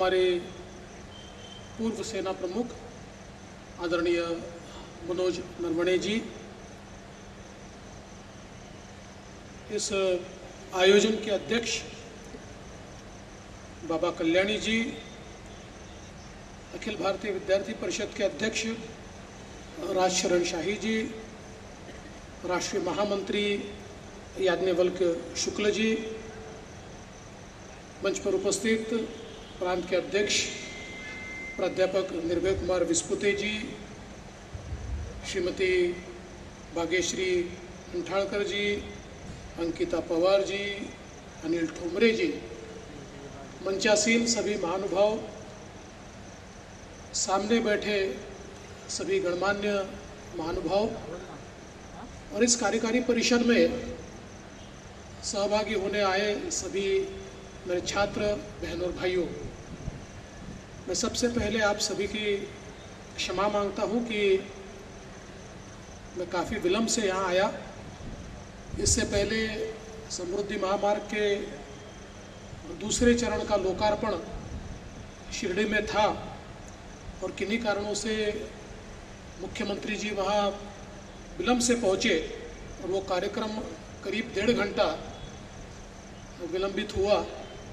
हमारे पूर्व सेना प्रमुख आदरणीय मनोज नरवणे जी, इस आयोजन के अध्यक्ष बाबा कल्याणी जी, अखिल भारतीय विद्यार्थी परिषद के अध्यक्ष राजशरण शाही जी, राष्ट्रीय महामंत्री याज्ञवल्क शुक्ल जी, मंच पर उपस्थित प्रांत के अध्यक्ष प्राध्यापक निर्भय कुमार विस्पुते जी, श्रीमती भाग्यश्री अंठाड़कर जी, अंकिता पवार जी, अनिल ठोमरे जी, मंचासीन सभी महानुभाव, सामने बैठे सभी गणमान्य महानुभाव और इस कार्यकारी परिषद में सहभागी होने आए सभी मेरे छात्र बहनों और भाइयों, मैं सबसे पहले आप सभी की क्षमा मांगता हूं कि मैं काफ़ी विलंब से यहाँ आया। इससे पहले समृद्धि महामार्ग के दूसरे चरण का लोकार्पण शिरडी में था और किन्हीं कारणों से मुख्यमंत्री जी वहाँ विलंब से पहुँचे और वो कार्यक्रम करीब 1.5 घंटा विलंबित हुआ,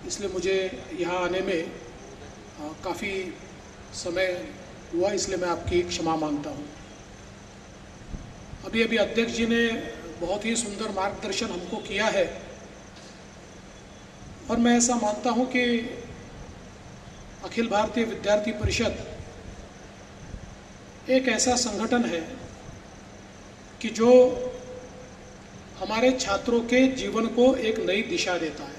इसलिए मुझे यहाँ आने में काफ़ी समय हुआ, इसलिए मैं आपकी क्षमा मांगता हूँ। अभी अध्यक्ष जी ने बहुत ही सुंदर मार्गदर्शन हमको किया है और मैं ऐसा मानता हूँ कि अखिल भारतीय विद्यार्थी परिषद एक ऐसा संगठन है कि जो हमारे छात्रों के जीवन को एक नई दिशा देता है।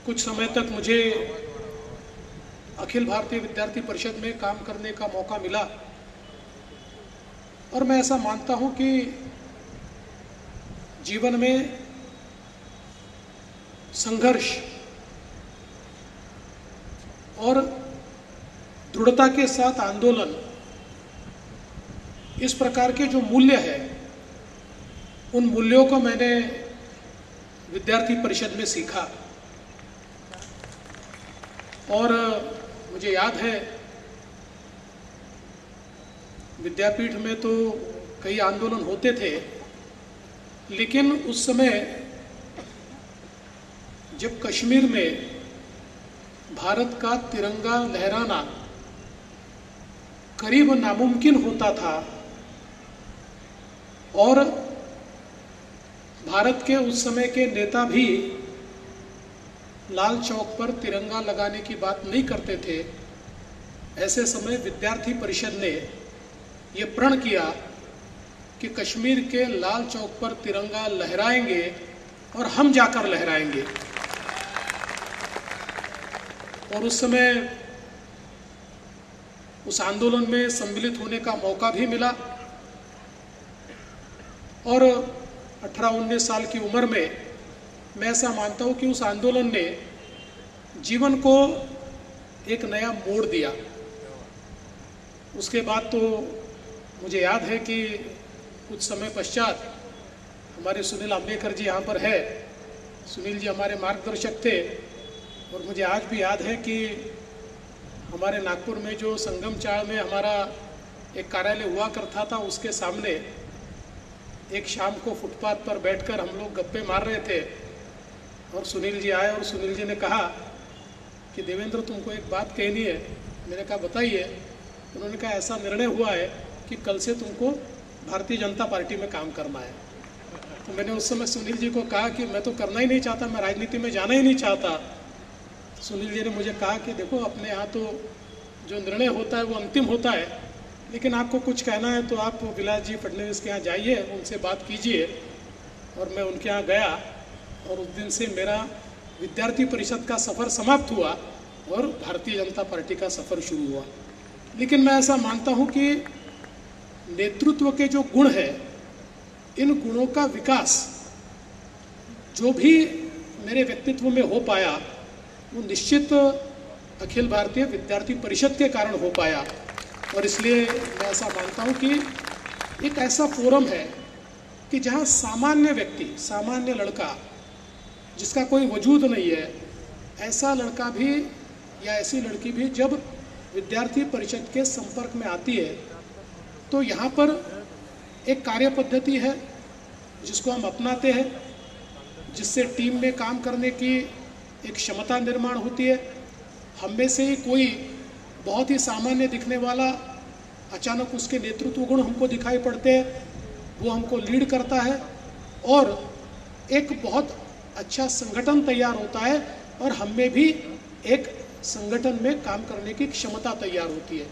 कुछ समय तक मुझे अखिल भारतीय विद्यार्थी परिषद में काम करने का मौका मिला और मैं ऐसा मानता हूं कि जीवन में संघर्ष और दृढ़ता के साथ आंदोलन, इस प्रकार के जो मूल्य है, उन मूल्यों को मैंने विद्यार्थी परिषद में सीखा और मुझे याद है विद्यापीठ में तो कई आंदोलन होते थे, लेकिन उस समय जब कश्मीर में भारत का तिरंगा लहराना करीब नामुमकिन होता था और भारत के उस समय के नेता भी लाल चौक पर तिरंगा लगाने की बात नहीं करते थे, ऐसे समय विद्यार्थी परिषद ने ये प्रण किया कि कश्मीर के लाल चौक पर तिरंगा लहराएंगे और हम जाकर लहराएंगे। और उस समय उस आंदोलन में सम्मिलित होने का मौका भी मिला और 18-19 साल की उम्र में मैं ऐसा मानता हूँ कि उस आंदोलन ने जीवन को एक नया मोड़ दिया। उसके बाद तो मुझे याद है कि कुछ समय पश्चात हमारे सुनील आंबेकर जी यहाँ पर है। सुनील जी हमारे मार्गदर्शक थे और मुझे आज भी याद है कि हमारे नागपुर में जो संगम चाड़ में हमारा एक कार्यालय हुआ करता था, उसके सामने एक शाम को फुटपाथ पर बैठकर हम लोग गप्पे मार रहे थे और सुनील जी आए और सुनील जी ने कहा कि देवेंद्र तुमको एक बात कहनी है। मैंने कहा बताइए। उन्होंने कहा ऐसा निर्णय हुआ है कि कल से तुमको भारतीय जनता पार्टी में काम करना है। तो मैंने उस समय सुनील जी को कहा कि मैं तो करना ही नहीं चाहता, मैं राजनीति में जाना ही नहीं चाहता। सुनील जी ने मुझे कहा कि देखो अपने यहाँ तो जो निर्णय होता है वो अंतिम होता है, लेकिन आपको कुछ कहना है तो आप विलास जी फडणवीस के यहाँ जाइए, उनसे बात कीजिए। और मैं उनके यहाँ गया और उस दिन से मेरा विद्यार्थी परिषद का सफ़र समाप्त हुआ और भारतीय जनता पार्टी का सफ़र शुरू हुआ। लेकिन मैं ऐसा मानता हूँ कि नेतृत्व के जो गुण हैं, इन गुणों का विकास जो भी मेरे व्यक्तित्व में हो पाया वो निश्चित अखिल भारतीय विद्यार्थी परिषद के कारण हो पाया। और इसलिए मैं ऐसा मानता हूँ कि एक ऐसा फोरम है कि जहाँ सामान्य व्यक्ति, सामान्य लड़का जिसका कोई वजूद नहीं है, ऐसा लड़का भी या ऐसी लड़की भी जब विद्यार्थी परिषद के संपर्क में आती है तो यहाँ पर एक कार्य पद्धति है जिसको हम अपनाते हैं, जिससे टीम में काम करने की एक क्षमता निर्माण होती है। हम में से ही कोई बहुत ही सामान्य दिखने वाला अचानक उसके नेतृत्व गुण हमको दिखाई पड़ते हैं, वो हमको लीड करता है और एक बहुत अच्छा संगठन तैयार होता है और हम में भी एक संगठन में काम करने की क्षमता तैयार होती है।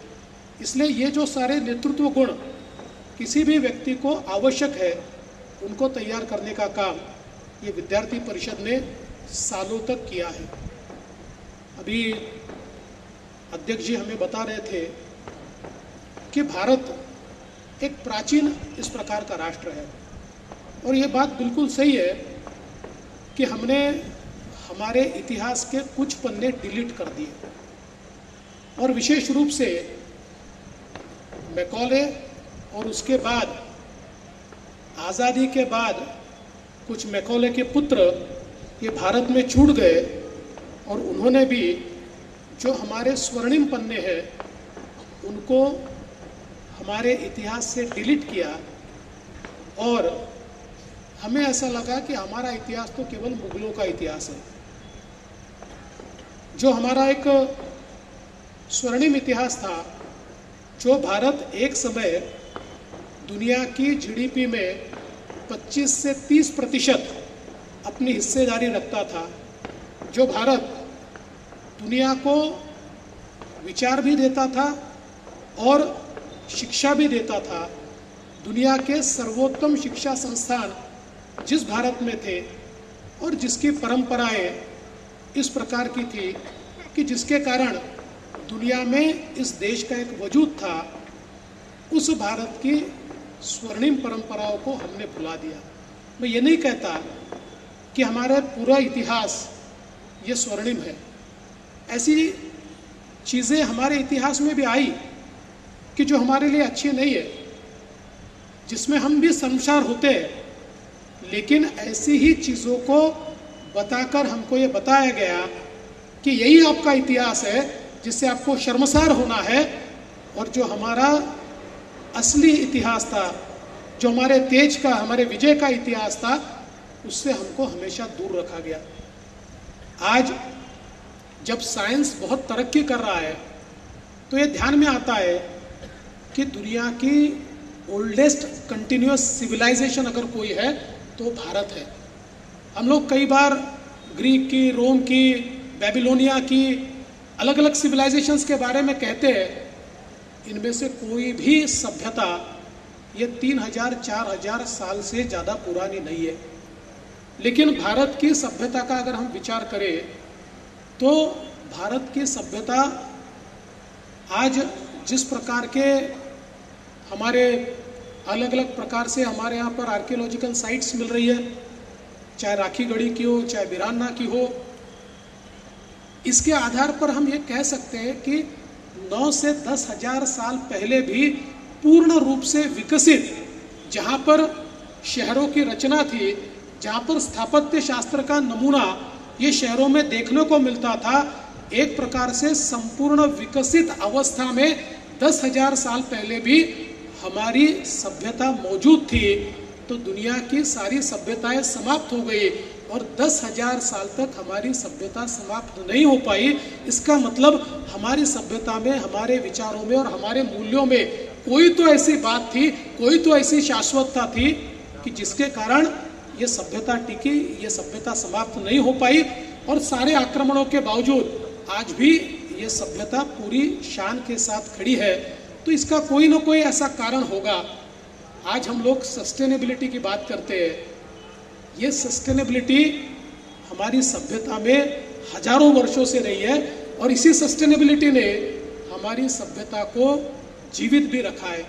इसलिए ये जो सारे नेतृत्व गुण किसी भी व्यक्ति को आवश्यक है, उनको तैयार करने का काम ये विद्यार्थी परिषद ने सालों तक किया है। अभी अध्यक्ष जी हमें बता रहे थे कि भारत एक प्राचीन इस प्रकार का राष्ट्र है और ये बात बिल्कुल सही है कि हमने हमारे इतिहास के कुछ पन्ने डिलीट कर दिए और विशेष रूप से मैकॉले और उसके बाद आज़ादी के बाद कुछ मैकॉले के पुत्र ये भारत में छूट गए और उन्होंने भी जो हमारे स्वर्णिम पन्ने हैं उनको हमारे इतिहास से डिलीट किया और हमें ऐसा लगा कि हमारा इतिहास तो केवल मुगलों का इतिहास है। जो हमारा एक स्वर्णिम इतिहास था, जो भारत एक समय दुनिया की जीडीपी में 25 से 30% अपनी हिस्सेदारी रखता था, जो भारत दुनिया को विचार भी देता था और शिक्षा भी देता था, दुनिया के सर्वोत्तम शिक्षा संस्थान जिस भारत में थे और जिसकी परंपराएं इस प्रकार की थी कि जिसके कारण दुनिया में इस देश का एक वजूद था, उस भारत की स्वर्णिम परंपराओं को हमने भुला दिया। मैं ये नहीं कहता कि हमारा पूरा इतिहास ये स्वर्णिम है, ऐसी चीज़ें हमारे इतिहास में भी आई कि जो हमारे लिए अच्छी नहीं है, जिसमें हम भी शर्मसार होते हैं, लेकिन ऐसी ही चीज़ों को बताकर हमको ये बताया गया कि यही आपका इतिहास है जिससे आपको शर्मसार होना है और जो हमारा असली इतिहास था, जो हमारे तेज का, हमारे विजय का इतिहास था, उससे हमको हमेशा दूर रखा गया। आज जब साइंस बहुत तरक्की कर रहा है तो ये ध्यान में आता है कि दुनिया की ओल्डेस्ट कंटिन्यूअस सिविलाइजेशन अगर कोई है तो भारत है। हम लोग कई बार ग्रीक की, रोम की, बेबीलोनिया की अलग अलग सिविलाइजेशंस के बारे में कहते हैं, इनमें से कोई भी सभ्यता ये 3000-4000 साल से ज़्यादा पुरानी नहीं है। लेकिन भारत की सभ्यता का अगर हम विचार करें तो भारत की सभ्यता आज जिस प्रकार के हमारे अलग अलग प्रकार से हमारे यहाँ पर आर्कियोलॉजिकल साइट्स मिल रही है, चाहे राखीगढ़ी की हो, चाहे वीरांगना की हो, इसके आधार पर हम ये कह सकते हैं कि 9 से 10 हजार साल पहले भी पूर्ण रूप से विकसित, जहाँ पर शहरों की रचना थी, जहाँ पर स्थापत्य शास्त्र का नमूना ये शहरों में देखने को मिलता था, एक प्रकार से संपूर्ण विकसित अवस्था में 10,000 साल पहले भी हमारी सभ्यता मौजूद थी। तो दुनिया की सारी सभ्यताएं समाप्त हो गई और 10,000 साल तक हमारी सभ्यता समाप्त नहीं हो पाई। इसका मतलब हमारी सभ्यता में, हमारे विचारों में और हमारे मूल्यों में कोई तो ऐसी बात थी, कोई तो ऐसी शाश्वतता थी कि जिसके कारण ये सभ्यता टिकी, ये सभ्यता समाप्त नहीं हो पाई और सारे आक्रमणों के बावजूद आज भी ये सभ्यता पूरी शान के साथ खड़ी है। तो इसका कोई ना कोई ऐसा कारण होगा। आज हम लोग सस्टेनेबिलिटी की बात करते हैं, ये सस्टेनेबिलिटी हमारी सभ्यता में हजारों वर्षों से रही है और इसी सस्टेनेबिलिटी ने हमारी सभ्यता को जीवित भी रखा है।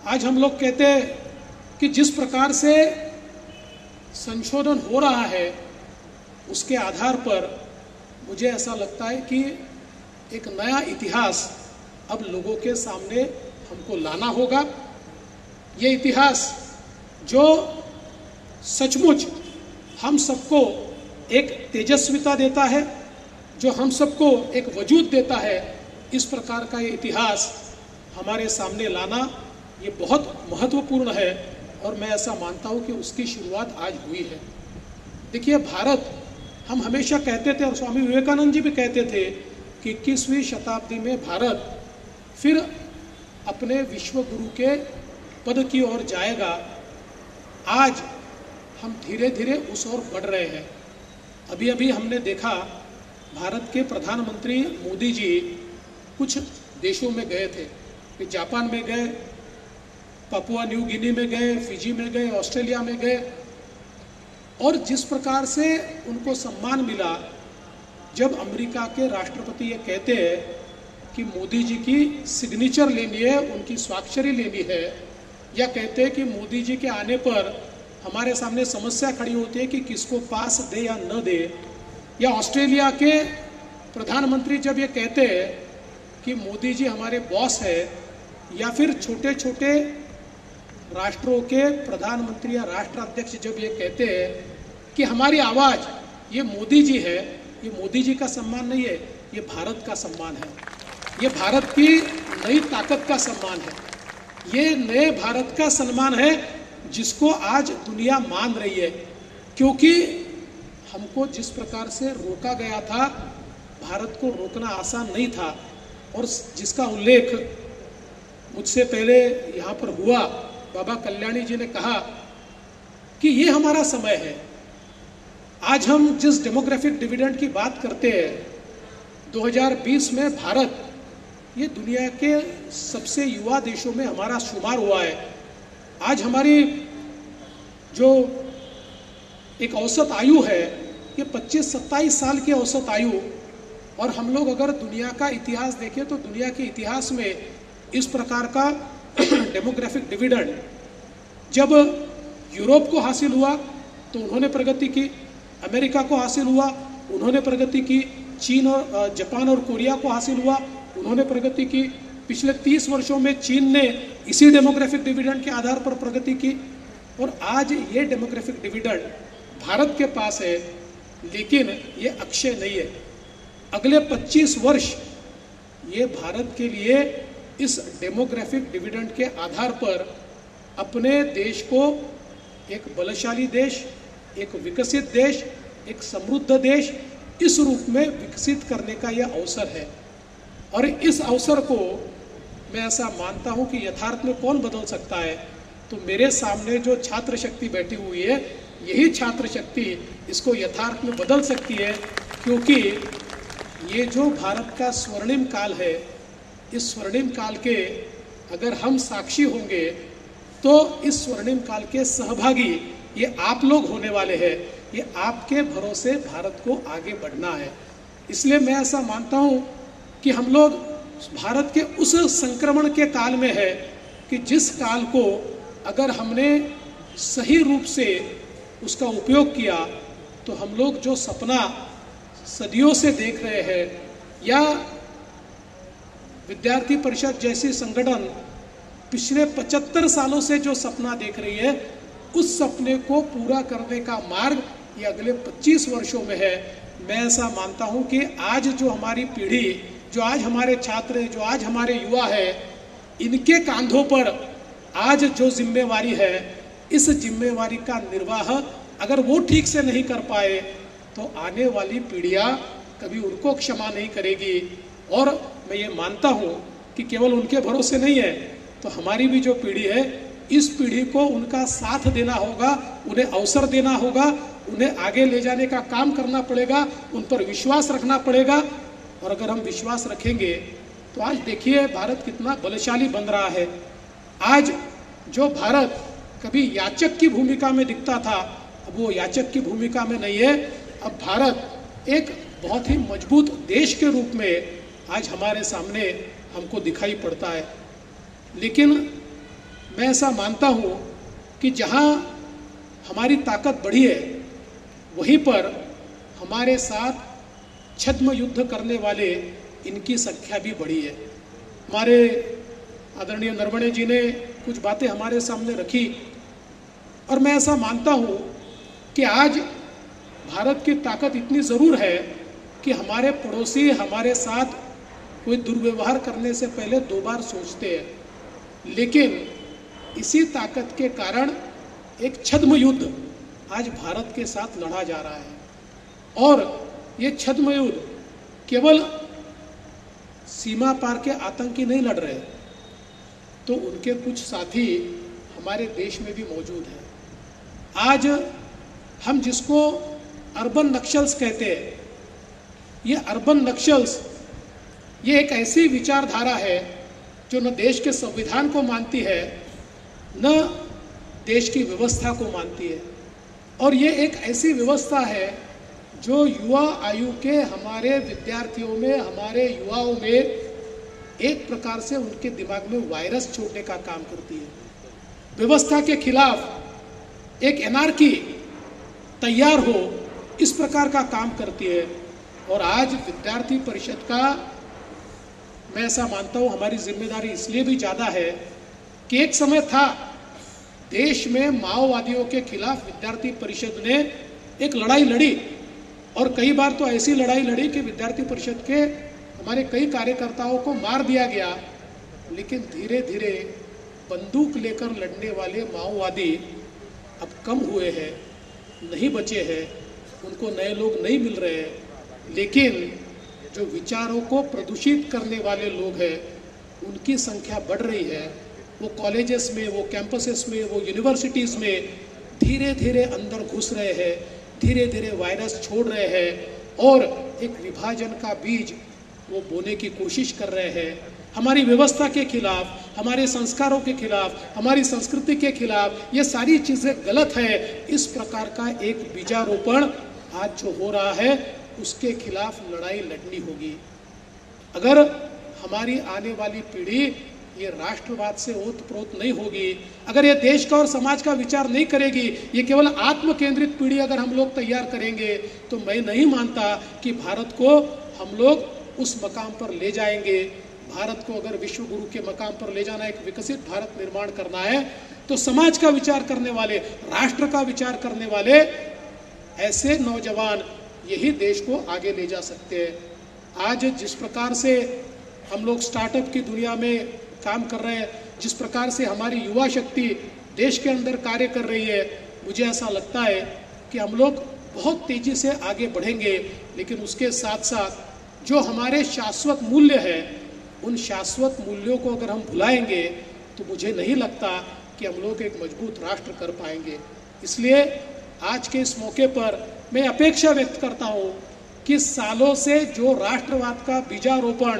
आज हम लोग कहते हैं कि जिस प्रकार से संशोधन हो रहा है उसके आधार पर मुझे ऐसा लगता है कि एक नया इतिहास अब लोगों के सामने हमको लाना होगा। ये इतिहास जो सचमुच हम सबको एक तेजस्विता देता है, जो हम सबको एक वजूद देता है, इस प्रकार का ये इतिहास हमारे सामने लाना ये बहुत महत्वपूर्ण है। और मैं ऐसा मानता हूँ कि उसकी शुरुआत आज हुई है। देखिए, भारत, हम हमेशा कहते थे और स्वामी विवेकानंद जी भी कहते थे कि 21वीं शताब्दी में भारत फिर अपने विश्व गुरु के पद की ओर जाएगा। आज हम धीरे धीरे उस ओर बढ़ रहे हैं। अभी अभी हमने देखा, भारत के प्रधानमंत्री मोदी जी कुछ देशों में गए थे। वे जापान में गए, पापुआ न्यू गिनी में गए, फिजी में गए, ऑस्ट्रेलिया में गए, और जिस प्रकार से उनको सम्मान मिला, जब अमेरिका के राष्ट्रपति ये कहते हैं कि मोदी जी की सिग्नेचर लेनी है, उनकी स्वाक्षरी लेनी है, या कहते हैं कि मोदी जी के आने पर हमारे सामने समस्या खड़ी होती है कि किसको पास दे या न दे, या ऑस्ट्रेलिया के प्रधानमंत्री जब ये कहते हैं कि मोदी जी हमारे बॉस है, या फिर छोटे छोटे राष्ट्रों के प्रधानमंत्री या राष्ट्राध्यक्ष जब ये कहते हैं कि हमारी आवाज़ ये मोदी जी है, ये मोदी जी का सम्मान नहीं है, ये भारत का सम्मान है, ये भारत की नई ताकत का सम्मान है, ये नए भारत का सम्मान है जिसको आज दुनिया मान रही है। क्योंकि हमको जिस प्रकार से रोका गया था, भारत को रोकना आसान नहीं था, और जिसका उल्लेख मुझसे पहले यहाँ पर हुआ, बाबा कल्याणी जी ने कहा कि ये हमारा समय है। आज हम जिस डेमोग्राफिक डिविडेंड की बात करते हैं, 2020 में भारत ये दुनिया के सबसे युवा देशों में हमारा शुमार हुआ है। आज हमारी जो एक औसत आयु है, ये 25-27 साल की औसत आयु, और हम लोग अगर दुनिया का इतिहास देखें तो दुनिया के इतिहास में इस प्रकार का डेमोग्राफिक डिविडेंड जब यूरोप को हासिल हुआ तो उन्होंने प्रगति की, अमेरिका को हासिल हुआ उन्होंने प्रगति की, चीन और जापान और कोरिया को हासिल हुआ उन्होंने प्रगति की। पिछले 30 वर्षों में चीन ने इसी डेमोग्राफिक डिविडेंड के आधार पर प्रगति की, और आज ये डेमोग्राफिक डिविडेंड भारत के पास है, लेकिन ये अक्षय नहीं है। अगले 25 वर्ष ये भारत के लिए इस डेमोग्राफिक डिविडेंड के आधार पर अपने देश को एक बलशाली देश, एक विकसित देश, एक समृद्ध देश इस रूप में विकसित करने का यह अवसर है। और इस अवसर को मैं ऐसा मानता हूं कि यथार्थ में कौन बदल सकता है, तो मेरे सामने जो छात्र शक्ति बैठी हुई है, यही छात्र शक्ति इसको यथार्थ में बदल सकती है। क्योंकि ये जो भारत का स्वर्णिम काल है, इस स्वर्णिम काल के अगर हम साक्षी होंगे तो इस स्वर्णिम काल के सहभागी ये आप लोग होने वाले हैं। ये आपके भरोसे भारत को आगे बढ़ना है। इसलिए मैं ऐसा मानता हूँ कि हम लोग भारत के उस संक्रमण के काल में है कि जिस काल को अगर हमने सही रूप से उसका उपयोग किया तो हम लोग जो सपना सदियों से देख रहे हैं, या विद्यार्थी परिषद जैसी संगठन पिछले 75 सालों से जो सपना देख रही है, उस सपने को पूरा करने का मार्ग ये अगले 25 वर्षों में है। मैं ऐसा मानता हूं कि आज जो हमारी पीढ़ी, जो आज हमारे छात्र, जो आज हमारे युवा है, इनके कांधों पर आज जो जिम्मेवारी है, इस जिम्मेवारी का निर्वाह अगर वो ठीक से नहीं कर पाए तो आने वाली पीढ़ियां कभी उनको क्षमा नहीं करेगी। और मैं ये मानता हूँ कि केवल उनके भरोसे नहीं है, तो हमारी भी जो पीढ़ी है, इस पीढ़ी को उनका साथ देना होगा, उन्हें अवसर देना होगा, उन्हें आगे ले जाने का काम करना पड़ेगा, उन पर विश्वास रखना पड़ेगा। और अगर हम विश्वास रखेंगे तो आज देखिए भारत कितना बलशाली बन रहा है। आज जो भारत कभी याचक की भूमिका में दिखता था, अब वो याचक की भूमिका में नहीं है। अब भारत एक बहुत ही मजबूत देश के रूप में आज हमारे सामने हमको दिखाई पड़ता है। लेकिन मैं ऐसा मानता हूँ कि जहाँ हमारी ताकत बढ़ी है, वहीं पर हमारे साथ छद्म युद्ध करने वाले इनकी संख्या भी बढ़ी है। हमारे आदरणीय नरवणे जी ने कुछ बातें हमारे सामने रखी, और मैं ऐसा मानता हूँ कि आज भारत की ताकत इतनी ज़रूर है कि हमारे पड़ोसी हमारे साथ कोई दुर्व्यवहार करने से पहले 2 बार सोचते हैं। लेकिन इसी ताकत के कारण एक छद्म युद्ध आज भारत के साथ लड़ा जा रहा है और ये छद्म युद्ध केवल सीमा पार के आतंकी नहीं लड़ रहे, तो उनके कुछ साथी हमारे देश में भी मौजूद हैं। आज हम जिसको अर्बन नक्सल्स कहते हैं, ये अर्बन नक्सल्स ये एक ऐसी विचारधारा है जो न देश के संविधान को मानती है न देश की व्यवस्था को मानती है, और ये एक ऐसी व्यवस्था है जो युवा आयु के हमारे विद्यार्थियों में, हमारे युवाओं में एक प्रकार से उनके दिमाग में वायरस छोड़ने का काम करती है। व्यवस्था के खिलाफ एक एनार्की तैयार हो, इस प्रकार का काम करती है। और आज विद्यार्थी परिषद का, मैं ऐसा मानता हूँ, हमारी जिम्मेदारी इसलिए भी ज़्यादा है कि एक समय था देश में माओवादियों के खिलाफ विद्यार्थी परिषद ने एक लड़ाई लड़ी, और कई बार तो ऐसी लड़ाई लड़ी कि विद्यार्थी परिषद के हमारे कई कार्यकर्ताओं को मार दिया गया। लेकिन धीरे धीरे बंदूक लेकर लड़ने वाले माओवादी अब कम हुए हैं, नहीं बचे हैं, उनको नए लोग नहीं मिल रहे हैं। लेकिन जो विचारों को प्रदूषित करने वाले लोग हैं उनकी संख्या बढ़ रही है। वो कॉलेजेस में, वो कैंपसेस में, वो यूनिवर्सिटीज़ में धीरे धीरे अंदर घुस रहे हैं, धीरे धीरे वायरस छोड़ रहे हैं और एक विभाजन का बीज वो बोने की कोशिश कर रहे हैं। हमारी व्यवस्था के खिलाफ, हमारे संस्कारों के खिलाफ, हमारी संस्कृति के खिलाफ ये सारी चीज़ें गलत है। इस प्रकार का एक बीजारोपण आज जो हो रहा है उसके खिलाफ लड़ाई लड़नी होगी। अगर हमारी आने वाली पीढ़ी ये राष्ट्रवाद से ओतप्रोत नहीं होगी, अगर ये देश का और समाज का विचार नहीं करेगी, ये केवल आत्म केंद्रित पीढ़ी अगर हम लोग तैयार करेंगे, तो मैं नहीं मानता कि भारत को हम लोग उस मकाम पर ले जाएंगे। भारत को अगर विश्व गुरु के मकाम पर ले जाना, एक विकसित भारत निर्माण करना है, तो समाज का विचार करने वाले, राष्ट्र का विचार करने वाले ऐसे नौजवान यही देश को आगे ले जा सकते हैं। आज जिस प्रकार से हम लोग स्टार्टअप की दुनिया में काम कर रहे हैं, जिस प्रकार से हमारी युवा शक्ति देश के अंदर कार्य कर रही है, मुझे ऐसा लगता है कि हम लोग बहुत तेजी से आगे बढ़ेंगे। लेकिन उसके साथ साथ जो हमारे शाश्वत मूल्य हैं, उन शाश्वत मूल्यों को अगर हम भुलाएंगे तो मुझे नहीं लगता कि हम लोग एक मजबूत राष्ट्र कर पाएंगे। इसलिए आज के इस मौके पर मैं अपेक्षा व्यक्त करता हूँ कि सालों से जो राष्ट्रवाद का बीजारोपण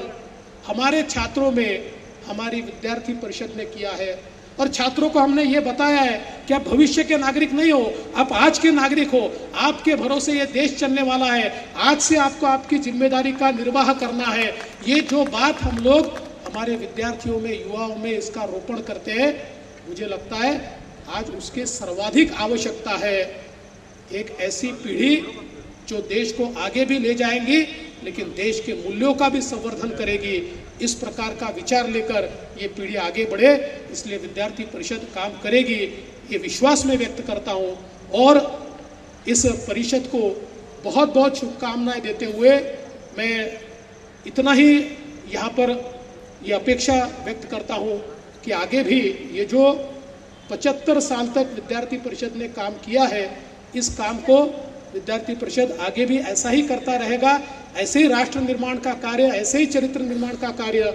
हमारे छात्रों में हमारी विद्यार्थी परिषद ने किया है, और छात्रों को हमने ये बताया है कि आप भविष्य के नागरिक नहीं हो, आप आज के नागरिक हो, आपके भरोसे ये देश चलने वाला है, आज से आपको आपकी जिम्मेदारी का निर्वाह करना है। ये जो बात हम लोग हमारे विद्यार्थियों में, युवाओं में इसका रोपण करते हैं, मुझे लगता है आज उसके सर्वाधिक आवश्यकता है। एक ऐसी पीढ़ी जो देश को आगे भी ले जाएंगी लेकिन देश के मूल्यों का भी संवर्धन करेगी, इस प्रकार का विचार लेकर ये पीढ़ी आगे बढ़े, इसलिए विद्यार्थी परिषद काम करेगी, ये विश्वास में व्यक्त करता हूँ। और इस परिषद को बहुत बहुत शुभकामनाएं देते हुए मैं इतना ही यहाँ पर ये अपेक्षा व्यक्त करता हूँ कि आगे भी ये जो 75 साल तक विद्यार्थी परिषद ने काम किया है, इस काम को विद्यार्थी परिषद आगे भी ऐसा ही करता रहेगा। ऐसे ही राष्ट्र निर्माण का कार्य, ऐसे ही चरित्र निर्माण का कार्य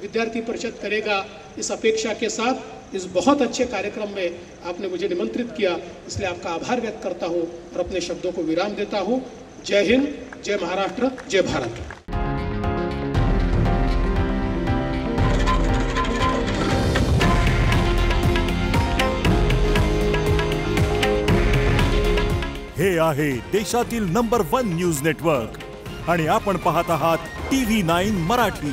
विद्यार्थी परिषद करेगा। इस अपेक्षा के साथ इस बहुत अच्छे कार्यक्रम में आपने मुझे निमंत्रित किया, इसलिए आपका आभार व्यक्त करता हूँ और अपने शब्दों को विराम देता हूँ। जय हिंद, जय महाराष्ट्र, जय भारत। हे आहे देशातील नंबर 1 न्यूज नेटवर्क आणि आपण पाहत आहात TV9 मराठी।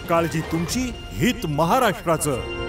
काळजी तुमची, हित महाराष्ट्राचं।